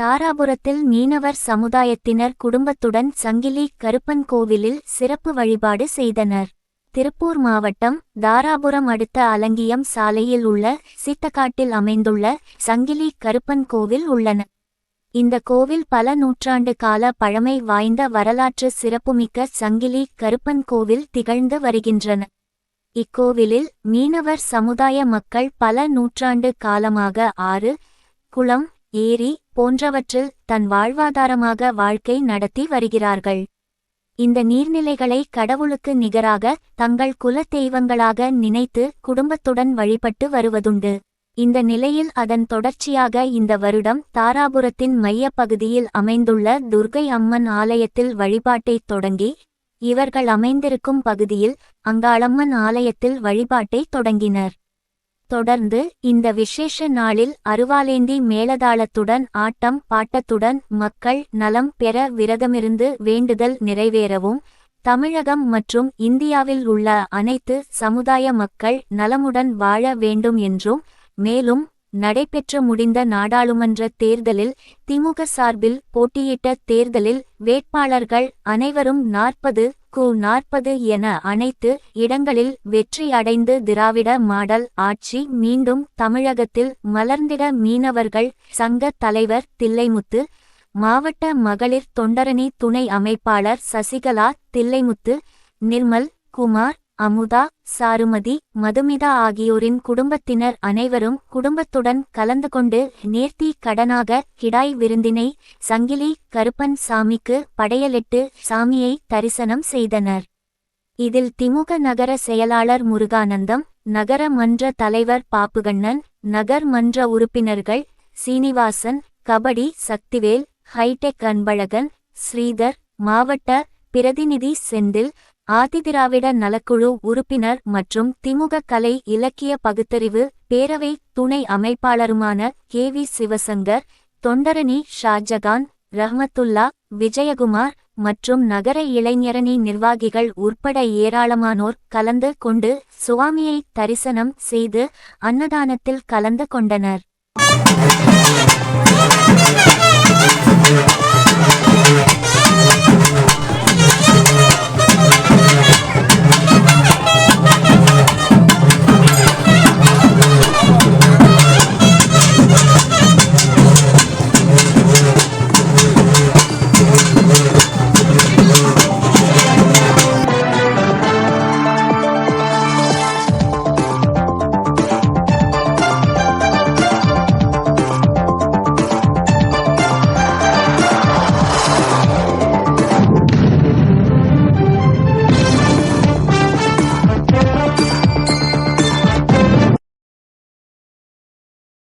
தாராபுரத்தில் மீனவர் சமுதாயத்தினர் குடும்பத்துடன் சங்கிலி கருப்பன் கோவிலில் சிறப்பு வழிபாடு செய்தனர். திருப்பூர் மாவட்டம் தாராபுரம் அடுத்த அலங்கியம் சாலையில் உள்ள சீத்தக்காட்டில் அமைந்துள்ள சங்கிலி கருப்பன் கோவில் உள்ளன. இந்த கோவில் பல நூற்றாண்டு கால பழமை வாய்ந்த வரலாற்று சிறப்புமிக்க சங்கிலி கருப்பன் கோவில் திகழ்ந்து வருகின்றன. இக்கோவிலில் மீனவர் சமுதாய மக்கள் பல நூற்றாண்டு காலமாக ஆறு, குளம், ஏரி போன்றவற்றில் தன் வாழ்வாதாரமாக வாழ்க்கை நடத்தி வருகிறார்கள். இந்த நீர்நிலைகளை கடவுளுக்கு நிகராக தங்கள் குல தெய்வங்களாக நினைத்து குடும்பத்துடன் வழிபட்டு வருவதுண்டு. இந்த நிலையில் அதன் தொடர்ச்சியாக இந்த வருடம் தாராபுரத்தின் மைய பகுதியில் அமைந்துள்ள துர்க்கை அம்மன் ஆலயத்தில் வழிபாட்டை தொடங்கி இவர்கள் அமைந்திருக்கும் பகுதியில் அங்காளம்மன் ஆலயத்தில் வழிபாட்டை தொடங்கினர். தொடர்ந்து இந்த விசேஷ நாளில் அருவாளேந்தி மேளதாளத்துடன் ஆட்டம் பாட்டத்துடன் மக்கள் நலம் பெற விரதமிருந்து வேண்டுதல் நிறைவேறவும், தமிழகம் மற்றும் இந்தியாவில் உள்ள அனைத்து சமுதாய மக்கள் நலமுடன் வாழ வேண்டும் என்றும், மேலும் நடைபெற்று முடிந்த நாடாளுமன்ற தேர்தலில் திமுக சார்பில் போட்டியிட்ட தேர்தலில் வேட்பாளர்கள் அனைவரும் 40-40 என அனைத்து இடங்களில் வெற்றி அடைந்து திராவிட மாடல் ஆட்சி மீண்டும் தமிழகத்தில் மலர்ந்திட மீனவர்கள் சங்க தலைவர் தில்லைமுத்து, மாவட்ட மகளிர் தொண்டரணி துணை அமைப்பாளர் சசிகலா தில்லைமுத்து, நிர்மல் குமார், அமுதா, சாருமதி, மதுமிதா ஆகியோரின் குடும்பத்தினர் அனைவரும் குடும்பத்துடன் கலந்து கொண்டு நேர்த்தி கடனாக கிடாய் விருந்தினை சங்கிலி கருப்பன் சாமிக்கு படையலிட்டு சாமியை தரிசனம் செய்தனர். இதில் திமுக நகர செயலாளர் முருகானந்தம், நகர மன்ற தலைவர் பாப்புகண்ணன், நகர் மன்ற உறுப்பினர்கள் சீனிவாசன், கபடி சக்திவேல், ஹைடெக் அன்பழகன், ஸ்ரீதர், மாவட்ட பிரதிநிதி செந்தில், ஆதிதிராவிட நலக்குழு உறுப்பினர் மற்றும் திமுக கலை இலக்கிய பகுத்தறிவு பேரவை துணை அமைப்பாளருமான KV சிவசங்கர், தொண்டரணி ஷாஜகான், ரஹ்மத்துல்லா, விஜயகுமார் மற்றும் நகர இளைஞரணி நிர்வாகிகள் உட்பட ஏராளமானோர் கலந்து கொண்டு சுவாமியை தரிசனம் செய்து அன்னதானத்தில் கலந்து கொண்டனர்.